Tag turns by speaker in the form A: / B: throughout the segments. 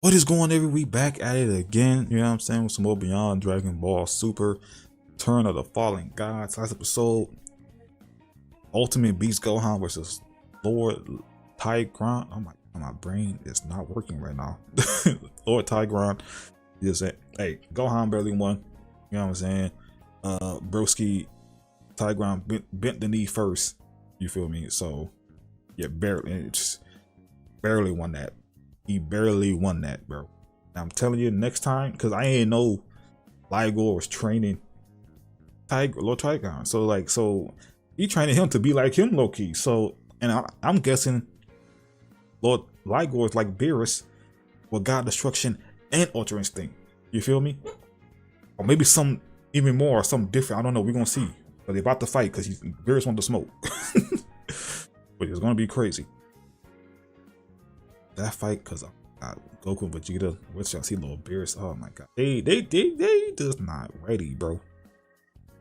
A: What is going on, every week? Back at it again, you know what I'm saying, with some more Beyond Dragon Ball Super Turn of the Fallen Gods. Last episode, Ultimate Beast Gohan versus Lord Tigron. Oh my brain is not working right now. Lord Tigron just said, hey, Gohan barely won, you know what I'm saying. Broski Tigron bent the knee first, you feel me? So yeah, barely won that. He barely won that, bro. I'm telling you, next time, because I ain't know Ligor was training Lord Tigron. So he training him to be like him, low key. So, and I'm guessing Lord Ligor is like Beerus with God Destruction and Ultra Instinct. You feel me? Or maybe some even more, or something different. I don't know. We're gonna see. But they're about to fight because Beerus wants to smoke. But it's gonna be crazy. That fight, because Goku and Vegeta, which y'all see Lord Beerus. Oh my god, they just not ready, bro.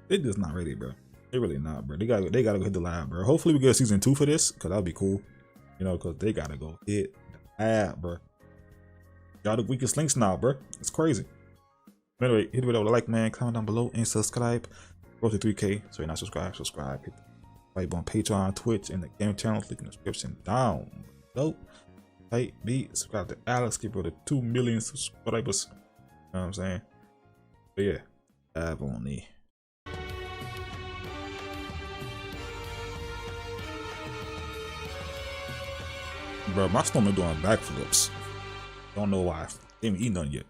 A: They just not ready, bro. They really not, bro. They gotta go hit the lab, bro. Hopefully we get a season 2 for this, because that'll be cool, you know, because they gotta go hit the lab, bro. Y'all the weakest links now, bro. It's crazy. But anyway, hit the video with a like, man. Comment down below and subscribe. Go to 3K, so you're not subscribed. Subscribe. Hit the like on Patreon, Twitch, and the game channel. Link in the description down below. Like, subscribe to Alex, keep it to 2 million subscribers. You know what I'm saying? But yeah, have on the bro, my stomach doing backflips. Don't know why. Ain't even eaten none yet.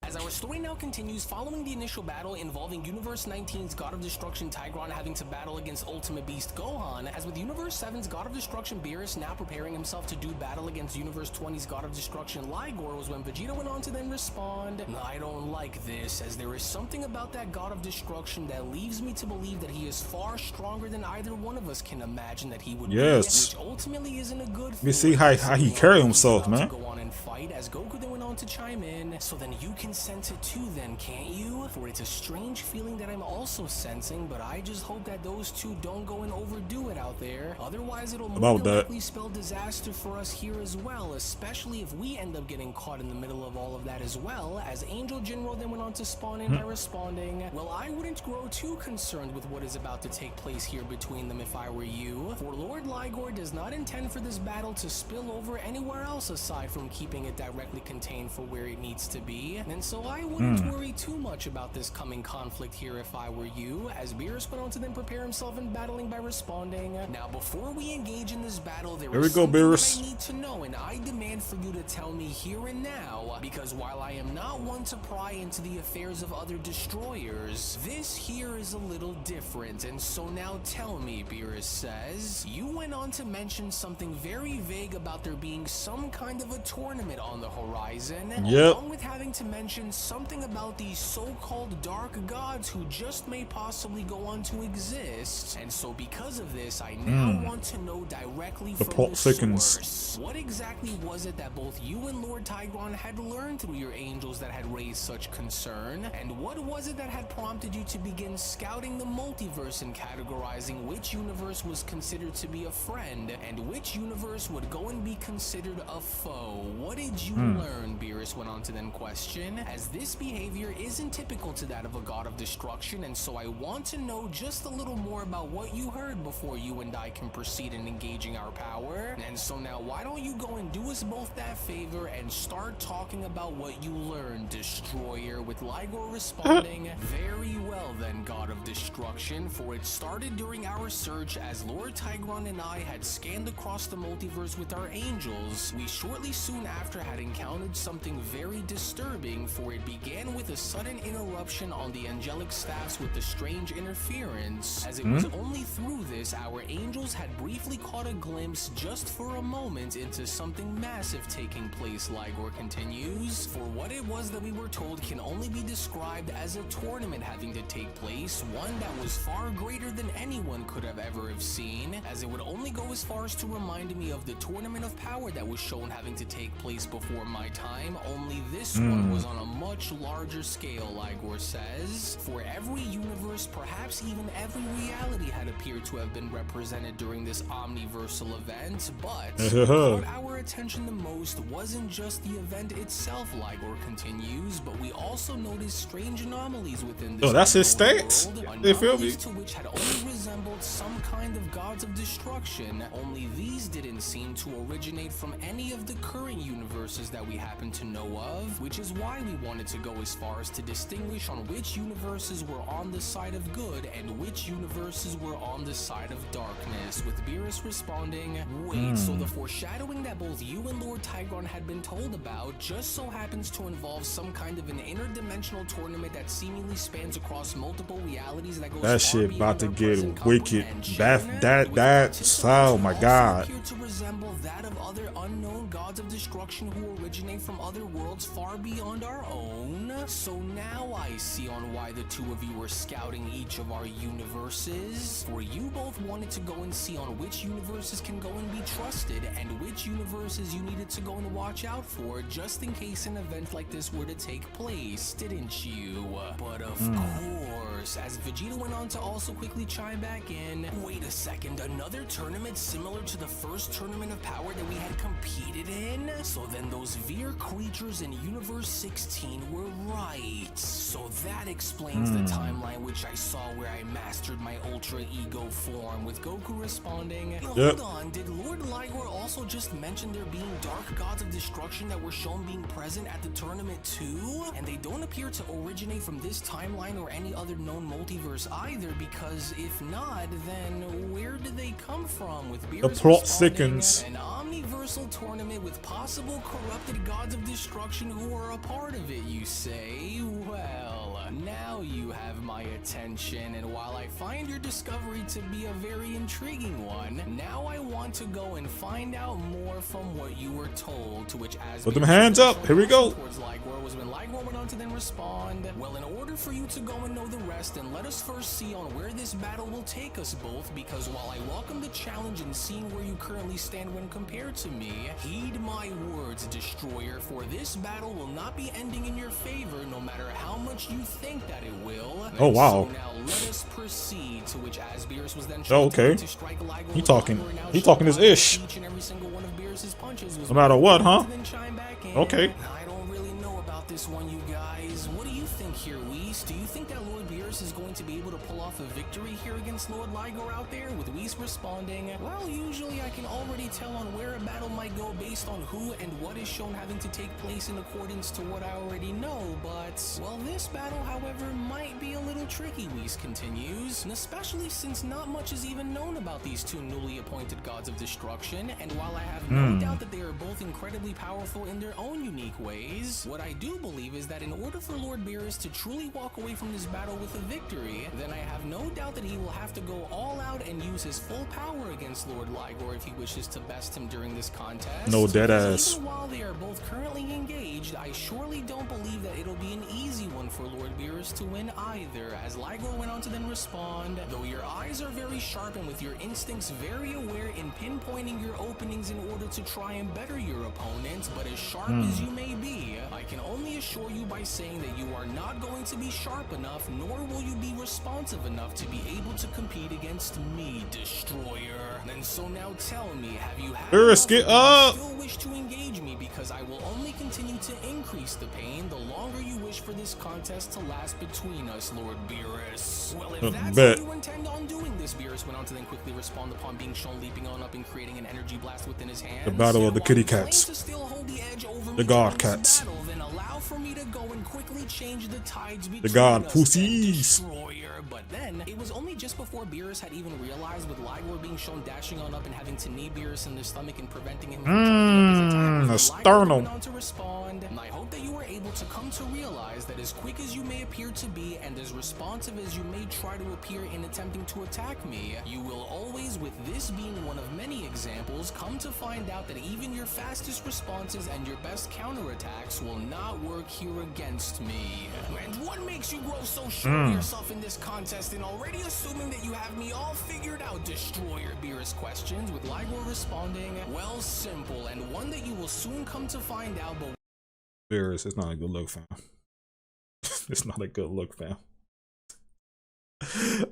B: As our story now continues, following the initial battle involving Universe 19's God of Destruction Tigron having to battle against Ultimate Beast Gohan, as with Universe 7's God of Destruction Beerus now preparing himself to do battle against Universe 20's God of Destruction Ligor, was when Vegeta went on to then respond, I don't like this, as there is something about that God of Destruction that leaves me to believe that he is far stronger than either one of us can imagine that he would be, which ultimately isn't a good thing.
A: You see how he carry himself, man.
B: Go on and fight, as Goku then went on to chime in, so then you can sense it too then, can't you? For it's a strange feeling that I'm also sensing, but I just hope that those two don't go and overdo it out there. Otherwise it'll more than likely spell disaster for us here as well, especially if we end up getting caught in the middle of all of that as well, as Angel Jinro then went on to spawn in by responding, well, I wouldn't grow too concerned with what is about to take place here between them if I were you, for Lord Ligor does not intend for this battle to spill over anywhere else aside from keeping it directly contained for where it needs to be, and so I wouldn't worry too much about this coming conflict here if I were you, as Beerus went on to then prepare himself in battling by responding, now before we engage in this battle, there is something that I need to know, and I demand for you to tell me here and now, because while I am not one to pry into the affairs of other destroyers, this here is a little different, and so now tell me, Beerus says, you went on to mention something very vague about there being some kind of a tournament on the horizon, along with having to mention something about these so-called dark gods who just may possibly go on to exist, and so because of this I now want to know directly from the source, what exactly was it that both you and Lord Tigron had learned through your angels that had raised such concern, and what was it that had prompted you to begin scouting the multiverse and categorizing which universe was considered to be a friend and which universe would go and be considered a foe? What did you learn? Beerus went on to then question, as this behavior isn't typical to that of a god of destruction, and so I want to know just a little more about what you heard before you and I can proceed in engaging our power. And so now why don't you go and do us both that favor and start talking about what you learned, Destroyer, with Ligor responding, very well then, God of Destruction, for it started during our search as Lord Tigron and I had scanned across the multiverse with our angels. We shortly soon after had encountered something very disturbing, for it began with a sudden interruption on the angelic staffs with the strange interference, as it was only through this our angels had briefly caught a glimpse just for a moment into something massive taking place, Ligor continues, for what it was that we were told can only be described as a tournament having to take place, one that was far greater than anyone could have ever have seen, as it would only go as far as to remind me of the Tournament of Power that was shown having to take place before my time, time, only this one was on a much larger scale, Ligor says. For every universe, perhaps even every reality had appeared to have been represented during this omniversal event, but what caught our attention the most wasn't just the event itself, Ligor continues, but we also noticed strange anomalies within this
A: that's his
B: world,
A: stance. They feel me?
B: to which had only resembled some kind of gods of destruction, only these didn't seem to originate from any of the current universes that we happen to know of, which is why we wanted to go as far as to distinguish on which universes were on the side of good and which universes were on the side of darkness, with Beerus responding, wait, so the foreshadowing that both you and Lord Tigron had been told about just so happens to involve some kind of an interdimensional tournament that seemingly spans across multiple realities that goes
A: That
B: far
A: shit
B: beyond
A: about to
B: our
A: get
B: present
A: wicked.
B: comprehension,
A: That's oh my god.
B: appear to resemble that of other unknown gods of destruction who originate from other worlds far beyond our own. So now I see on why the two of you were scouting each of our universes. For you both wanted to go and see on which universes can go and be trusted and which universes you needed to go and watch out for just in case an event like this were to take place, didn't you? But of course, as Vegeta went on to also quickly chime back in, wait a second, another tournament similar to the first tournament of power that we had competed in? So then those Veer creatures in Universe 16 were right. So that explains the timeline which I saw where I mastered my Ultra Ego form, with Goku responding, hold on, did Lord Ligor also just mention there being dark gods of destruction that were shown being present at the tournament too? And they don't appear to originate from this timeline or any other known multiverse either, because if not, then where did they come from? With Beerus
A: The plot
B: responding,
A: thickens.
B: an omniversal tournament with possible corrupted gods of destruction who are a part of it, you say? Well, now you have my attention, and while I find your discovery to be a very intriguing one, now I want to go and find out more from what you were told, to which as
A: Put them hands up. Here we go.
B: towards Ligor was when Ligor went on to then respond, well, in order for you to go and know the rest, then let us first see on where this battle will take us both, because while I welcome the challenge in seeing where you currently stand when compared to me, heed my words, Destroyer, for this battle will not be ending in your favor, no matter how much you think that it will.
A: Oh, wow.
B: So now let us proceed, to which as Beerus was then
A: okay.
B: to strike Ligor
A: He
B: with
A: talking.
B: Ligor, now
A: He talking his
B: showing
A: ish.
B: each and every single one of Beerus's punches was
A: No matter what, huh?
B: to then chime back in.
A: Okay.
B: I don't really know about this one, you guys. What do you think here, Whis? Do you think that Lord Beerus is going to be able to pull off a victory here against Lord Ligor out there? With Whis responding, well, usually I can already tell on where a battle might go based on who and what is shown having to take place in accordance to what I already know, but, well, this battle, however, might be a little tricky, Whis continues, and especially since not much is even known about these two newly appointed gods of destruction, and while I have no doubt that they are both incredibly powerful in their own unique ways, what I do believe is that in order for Lord Beerus to truly walk away from this battle with a victory, then I have no doubt that he will have to go all out and use his full power against Lord Ligor if he wishes to best him during this contest.
A: No dead
B: Because
A: ass.
B: even while they are both currently engaged, I surely don't believe that it'll be an easy one for Lord Beerus to win either, as Ligor went on to then respond, though your eyes are very sharp and with your instincts very aware in pinpointing your openings in order to try and better your opponent, but as sharp as you may be, I can only assure you by saying that you are not going to be sharp enough, nor will you be responsive enough to be able to compete against me, Destroyer. And so now tell me, have you had
A: Beerus,
B: enough,
A: get
B: or do you
A: up!
B: still wish to engage me, because I will only continue to increase the pain the longer you wish for this contest to last between us, Lord Beerus. Well, if that's
A: bet.
B: how you intend on doing this, Beerus went on to then quickly respond upon being shown leaping on up and creating an energy blast within his hands.
A: The battle of the
B: While
A: kitty
B: you claim
A: cats.
B: to still hold the edge over
A: The
B: me
A: god
B: during this
A: cats.
B: battle, then allow for me to go and quickly change the tides between
A: god
B: us,
A: pussies.
B: Destroyer. But then, it was only just before Beerus had even realized, with Ligor being shown dashing on up and having to knee Beerus in the stomach and preventing him from charging up his attack,
A: the
B: Ligor
A: sternum.
B: went on to respond, and I hope that you were able to come to realize that as quick as you may appear to be and as responsive as you may try to appear in attempting to attack me, you will always, with this being one of many examples, come to find out that even your fastest responses and your best counterattacks will not work here against me. And what makes you grow so sure of yourself in this contest and already assuming that you have me all figured out, Destroyer? Beerus questions, with Ligor responding, well, simple, and one that you will soon come to find out, but
A: Beerus, it's not a good look, fam. It's not a good look, fam.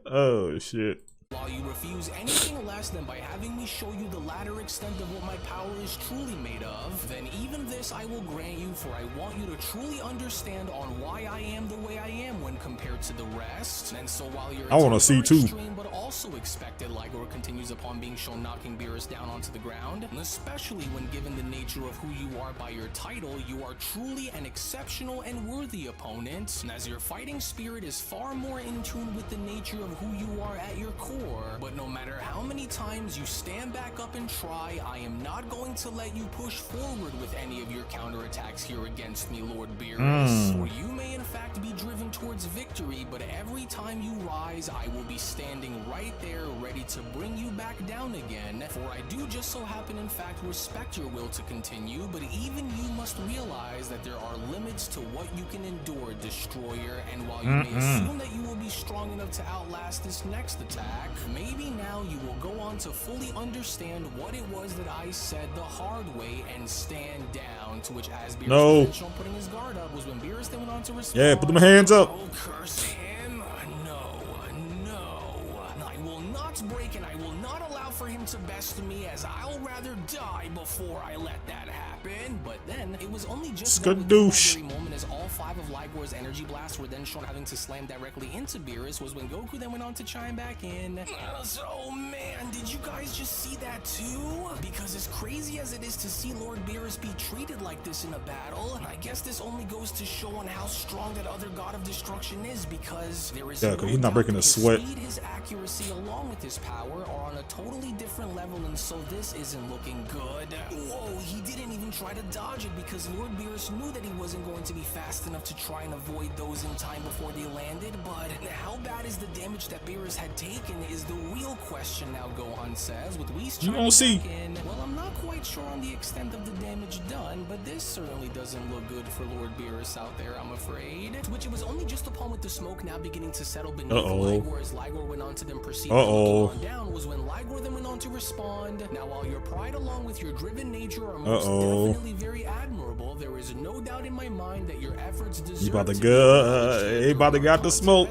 A: Oh shit.
B: While you refuse anything less than by having me show you the latter extent of what my power is truly made of, then even this I will grant you, for I want you to truly understand on why I am the way I am when compared to the rest. And so while you're
A: I want to see too.
B: extreme, but also expected, Ligor continues upon being shown knocking Beerus down onto the ground, and especially when given the nature of who you are by your title, you are truly an exceptional and worthy opponent, and as your fighting spirit is far more in tune with the nature of who you are at your core. But no matter how many times you stand back up and try, I am not going to let you push forward with any of your counterattacks here against me, Lord Beerus. For you may in fact be driven towards victory, but every time you rise, I will be standing right there ready to bring you back down again. For I do just so happen in fact respect your will to continue, but even you must realize that there are limits to what you can endure, Destroyer, and while you may assume that you will be strong enough to outlast this next attack, maybe now you will go on to fully understand what it was that I said the hard way and stand down. To which, as Beerus was putting his guard up, was when Beerus then went on to respond.
A: Yeah, put them hands up.
B: Oh, curse him! No, I will not break, and I will not allow for him to best me, as I'll rather die before I let that happen. But then it was only just that very moment, as all 5 of Ligor's energy blasts were then shown having to slam directly into Beerus, was when Goku then went on to chime back in. Oh man, did you guys just see that too? Because as crazy as it is to see Lord Beerus be treated like this in a battle, I guess this only goes to show on how strong that other god of destruction is, because there is no
A: he's not breaking a sweat.
B: Speed, his accuracy along with his power are on a totally different level, and so this isn't looking good. Whoa, he didn't even try to dodge it, because Lord Beerus knew that he wasn't going to be fast enough to try and avoid those in time before they landed. But how bad is the damage that Beerus had taken is the real question now, Gohan says, with Whis chiming back in. Well, I'm not quite sure on the extent of the damage done, but this certainly doesn't look good for Lord Beerus out there, I'm afraid. To which it was only just upon with the smoke now beginning to settle beneath Ligor, as Ligor went on to then proceed on down, was when Ligor then went on to respond. Now, while your pride along with your driven nature are most definitely very admirable, there is no doubt in my mind that your efforts deserve
A: he about to get the smoke.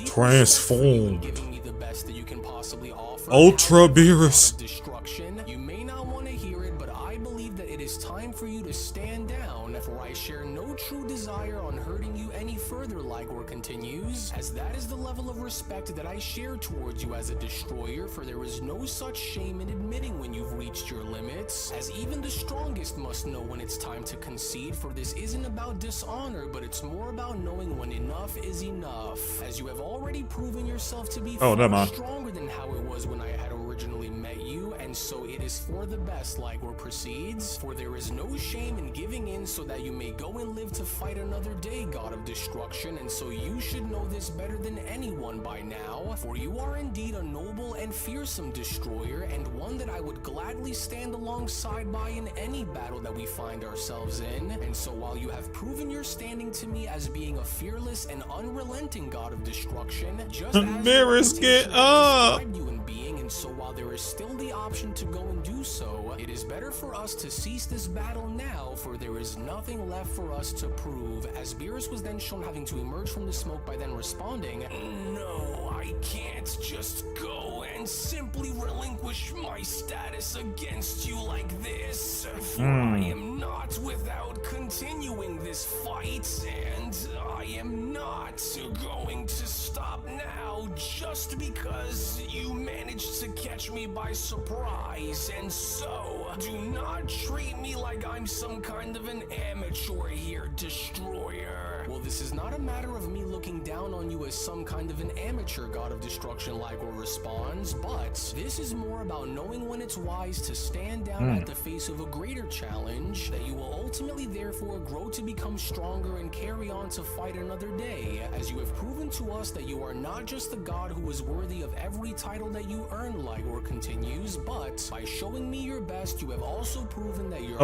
A: Transformed.
B: Giving me the best that you can possibly offer.
A: Ultra Beerus.
B: Destruction. You may not want to hear it, but I believe that it is time for you to stand down, for I share no true desire on hurting you any further, Ligor continues, as that is the level of respect that I share towards you as a destroyer, for there is no such shame in admitting when you've reached your limits, as even the strongest must know when it's time to concede, for this isn't about dishonor, but it's more about knowing when enough is enough, as you have already proven yourself to be far stronger than how it was when I had originally met you, and so it is for the best, Ligor proceeds, for there is no shame in giving in so that you may go and live to fight another day, god of destruction, and so you should know this better than anyone by now, for you are indeed a noble and fearsome destroyer, and one that I would gladly stand alongside by in any battle that we find ourselves in, and so while you have proven your standing to me as being a fearless and unrelenting god of destruction, just as
A: Beerus, get up!
B: You in being, and so while there is still the option to go and do so, it is better for us to cease this battle now, for there is nothing left for us to prove, as Beerus was then shown having to emerge from the smoke by then responding, no, I can't just go and simply relinquish my status against you like this, for I am not without continuing this fight, and I am not going to stop now just because you managed to catch me by surprise, and so do not treat me like I'm some kind of an amateur here, Destroyer. Well, this is not a matter of me looking down on you as some kind of an amateur god of destruction, Ligor responds, but this is more about knowing when it's wise to stand down at the face of a greater challenge, that you will ultimately therefore grow to become stronger and carry on to fight another day, as you have proven to us that you are not just the god who is worthy of every title that you earn, Ligor continues, but by showing me your best, you have also proven that you're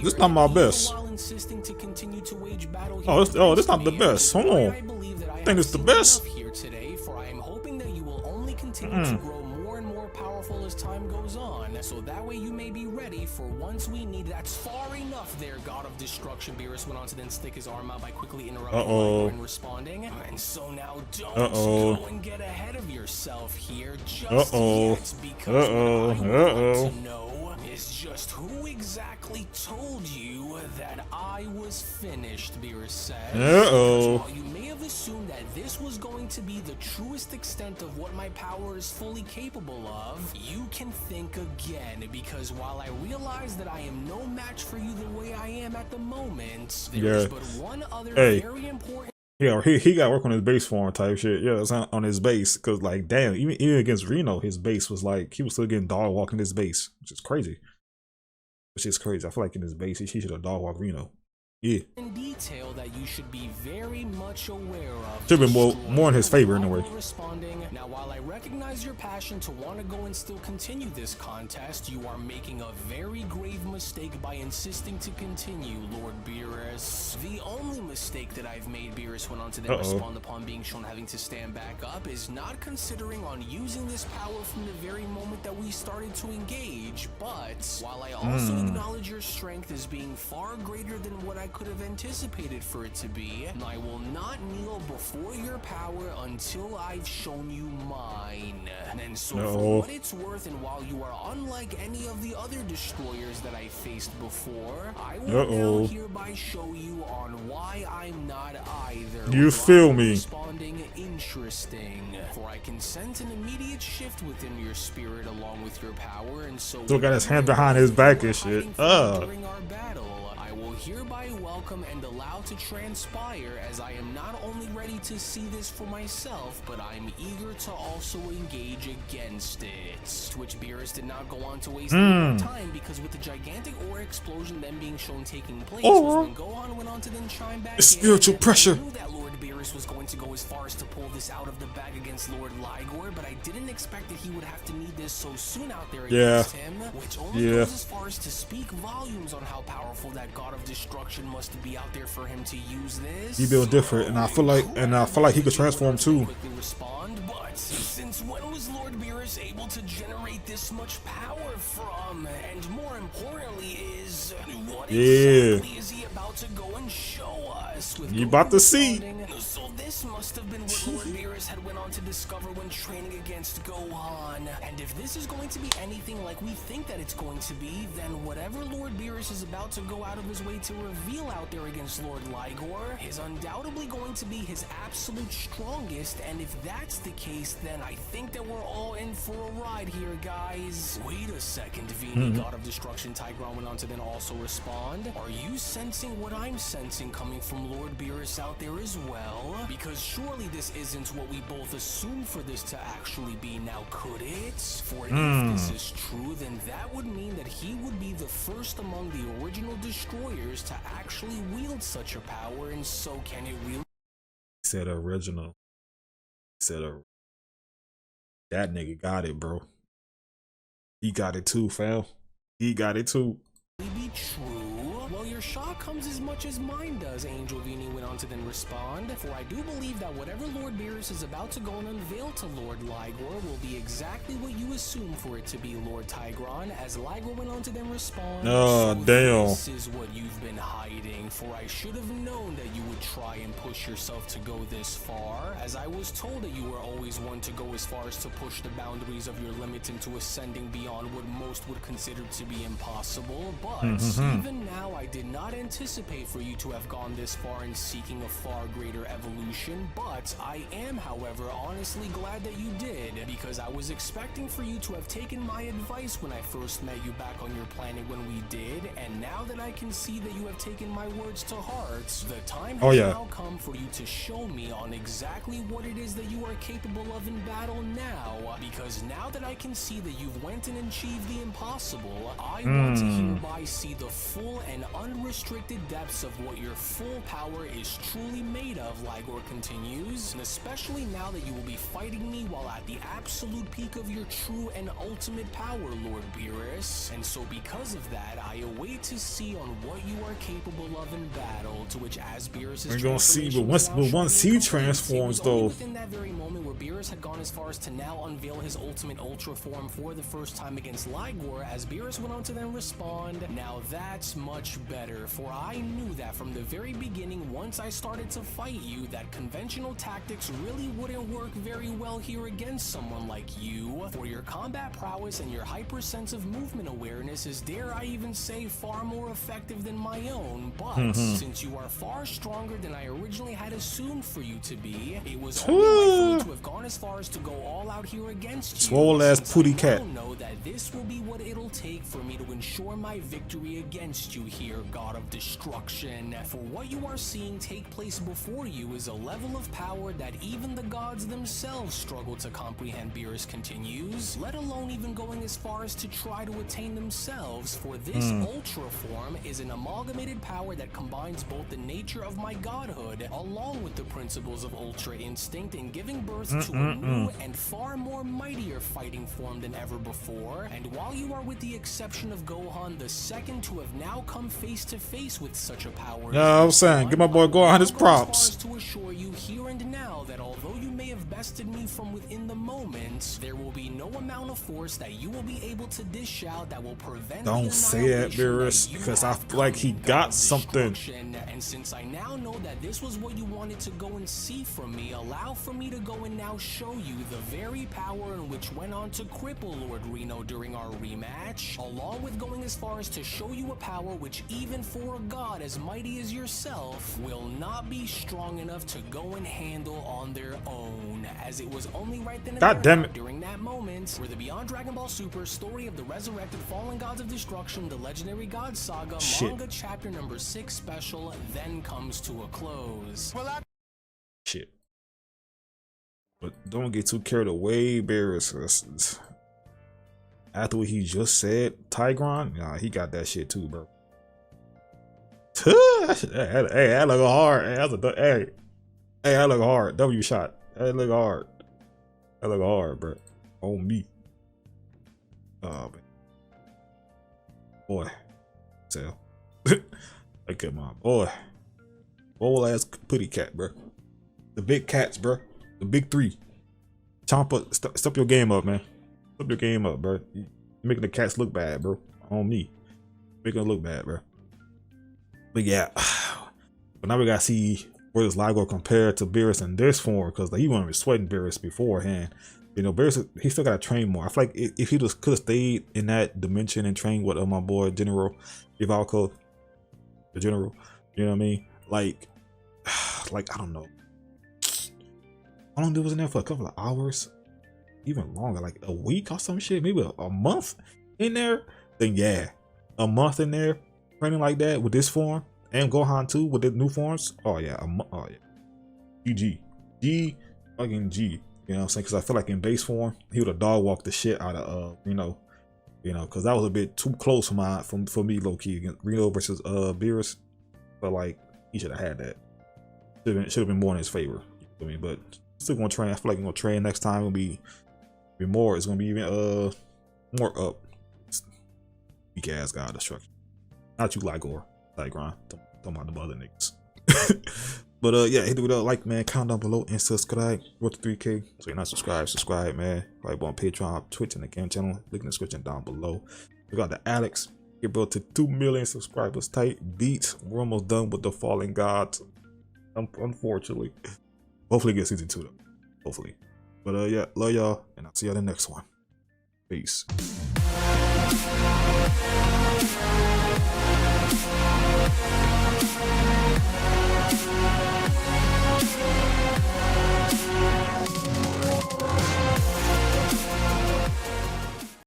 A: this not my best.
B: while insisting to continue to wage battle
A: this not the best. Hold on. I think it's the best.
B: Here today, for I am hoping that you will only continue to grow more and more powerful powerful as time goes on, so that way you may be ready for once we need. That's far enough there, God of Destruction. Beerus went on to then stick his arm out by quickly interrupting Ligor and responding. And so now don't go and get ahead of yourself here just yet, because what I want to know is just who exactly told you that I was finished, Beerus says. While you may have assumed that this was going to be the truest extent of what my power is fully capable of, you can think again, because while I realize that I am no match for you the way I am at the moment, there is but one other very important.
A: Yeah, he got to work on his base form type shit. Yeah, it's on his base, because like damn, even against Reno, his base was like he was still getting dog walking his base, which is crazy. Which is crazy. I feel like in his base he should have dog walked Reno. Yeah.
B: In detail that you should be very much aware of.
A: Should have been more in his favor anyway.
B: Responding. Now, while I recognize your passion to want to go and still continue this contest, you are making a very grave mistake by insisting to continue, Lord Beerus. The only mistake that I've made, Beerus went on to then respond upon being shown having to stand back up, is not considering on using this power from the very moment that we started to engage. But while I also acknowledge your strength as being far greater than what I could have anticipated for it to be, I will not kneel before your power until I've shown you mine. And so for what it's worth, and while you are unlike any of the other destroyers that I faced before, I will now hereby show you on why I'm not either.
A: You feel me?
B: Responding interesting, for I can sense an immediate shift within your spirit along with your power, and so
A: still got his hand behind his back and shit.
B: During our battle, I will hereby welcome and allow to transpire, as I am not only ready to see this for myself, but I'm eager to also engage against it. To which Beerus did not go on to waste any more time, because with the gigantic ore explosion then being shown taking place, was when Gohan went on to then chime back in.
A: Spiritual pressure.
B: I knew that Lord Beerus was going to go as far as to pull this out of the bag against Lord Ligor, but I didn't expect that he would have to need this so soon out there against him, which only goes as far as to speak volumes on how powerful that God of Destruction must be out there for him to use this.
A: He built different, and I feel like he could transform too.
B: Respond, but since when was Lord Beerus able to generate this much power from? And more importantly, is what exactly is he about to go and show us? With
A: you about to see.
B: So this must have been what Lord Beerus had went on to discover when training against Gohan. And if this is going to be anything like we think that it's going to be, then whatever Lord Beerus is about to go out of his way to reveal out there against Lord Ligor is undoubtedly going to be his absolute strongest. And if that's the case, then I think that we're all in for a ride here, guys. Wait a second, Vini, God of Destruction. Tigron went on to then also respond. Are you sensing what I'm sensing coming from Lord Beerus out there as well? Because surely this isn't what we both assumed for this to actually be, now could it? For if this is true, then that would mean that he would be the first among the original destroyers to actually wield such a power, and so can it really?
A: He said original. He said that nigga got it, bro. He got it too, fam. He got it too.
B: Be true? Well, your shock comes as much as mine does, Angel Vini went on to then respond. For I do believe that whatever Lord Beerus is about to go and unveil to Lord Ligor will be exactly what you assume for it to be, Lord Tigron. As Ligor went on to then respond.
A: Oh,
B: so
A: damn.
B: This is what you've been hiding, for I should have known that you would try and push yourself to go this far, as I was told that you were always one to go as far as to push the boundaries of your limit into ascending beyond what most would consider to be impossible. But even now, I did not anticipate for you to have gone this far in seeking a far greater evolution, but I am, however, honestly glad that you did, because I was expecting for you to have taken my advice when I first met you back on your planet when we did, and now that I can see that you have taken my words to heart, the time has now come for you to show me on exactly what it is that you are capable of in battle now, because now that I can see that you've went and achieved the impossible, I want to hereby see the full and unreal unrestricted depths of what your full power is truly made of, Ligor continues, and especially now that you will be fighting me while at the absolute peak of your true and ultimate power, Lord Beerus. And so because of that, I await to see on what you are capable of in battle, to which as Beerus'
A: we're gonna see, but once he transforms though.
B: Within that very moment where Beerus had gone as far as to now unveil his ultimate ultra form for the first time against Ligor, as Beerus went on to then respond, now that's much better, for I knew that from the very beginning, once I started to fight you, that conventional tactics really wouldn't work very well here against someone like you, for your combat prowess and your hypersensitive movement awareness is, dare I even say, far more effective than my own, but since you are far stronger than I originally had assumed for you to be, it was only right for me to have gone as far as to go all out here against you.
A: Swole ass pooty cat.
B: Know that this will be what it'll take for me to ensure my victory against you here, God of Destruction. For what you are seeing take place before you is a level of power that even the gods themselves struggle to comprehend, Beerus continues, let alone even going as far as to try to attain themselves, for this ultra form is an amalgamated power that combines both the nature of my godhood along with the principles of ultra instinct in giving birth to a new and far more mightier fighting form than ever before. And while you are, with the exception of Gohan, the second to have now come face to face with such a power,
A: I'm saying, give my boy Gohan his props.
B: To assure you here and now that although you may have bested me from within the moment, there will be no amount of force that you will be able to dish out that will prevent.
A: Don't say that, Beerus, because I feel like he got something.
B: And since I now know that this was what you wanted to go and see from me, allow for me to go and now show you the very power in which went on to cripple Lord Reno during our rematch, along with going as far as to show you a power which even for a god as mighty as yourself will not be strong enough to go and handle on their own, as it was only right then and
A: God damn it.
B: during that moment where the Beyond Dragon Ball Super story of the resurrected fallen gods of destruction, the legendary god saga manga chapter number 6 special then comes to a close.
A: Shit. But don't get too carried away, Beerus. After what he just said, Tigron, nah, he got that shit too, bro. Hey, that look hard. Hey, that look hard. W shot. That look hard. That look hard, bro. On me. Oh man. Boy. Tell. Look at my boy. Old ass putty cat, bro. The big cats, bro. The big three. Champa, step your game up, man. Step your game up, bro. You're making the cats look bad, bro. On me. Making them look bad, bro. But yeah. But now we gotta see where does Ligor compare to Beerus in this form, because he wasn't even sweating Beerus beforehand. You know, Beerus, he still gotta train more. I feel like if he just could have stayed in that dimension and trained with my boy General Ivalco, the General, you know what I mean? Like I don't know. How long was in there for? A couple of hours, even longer, like a week or some shit, maybe a month in there. Then yeah, a month in there training like that with this form and Gohan too with the new forms. Oh yeah, oh yeah, G fucking G. You know what I'm saying? Because I feel like in base form he would have dog walked the shit out of Reno. You know, because that was a bit too close for me, low key, against Reno versus Beerus. But like he should have had that. Should have been more in his favor. You know what I mean? But still gonna train. I feel like I'm gonna train next time. It'll be more. It's gonna be even more up. Weak ass god destruction. Not you, Ligor, Tigron. Talking about the other niggas. But yeah, hit the video, like, man, comment down below and subscribe. Road to 3K. So you're not subscribe, man. Like on Patreon, Twitch, and the game channel. Link in the description down below. We got the Alex. Get built to 2 million subscribers. Tight beats. We're almost done with the Fallen Gods. Unfortunately. Hopefully get season 2 though. Hopefully. But yeah, love y'all, and I'll see y'all in the next one. Peace.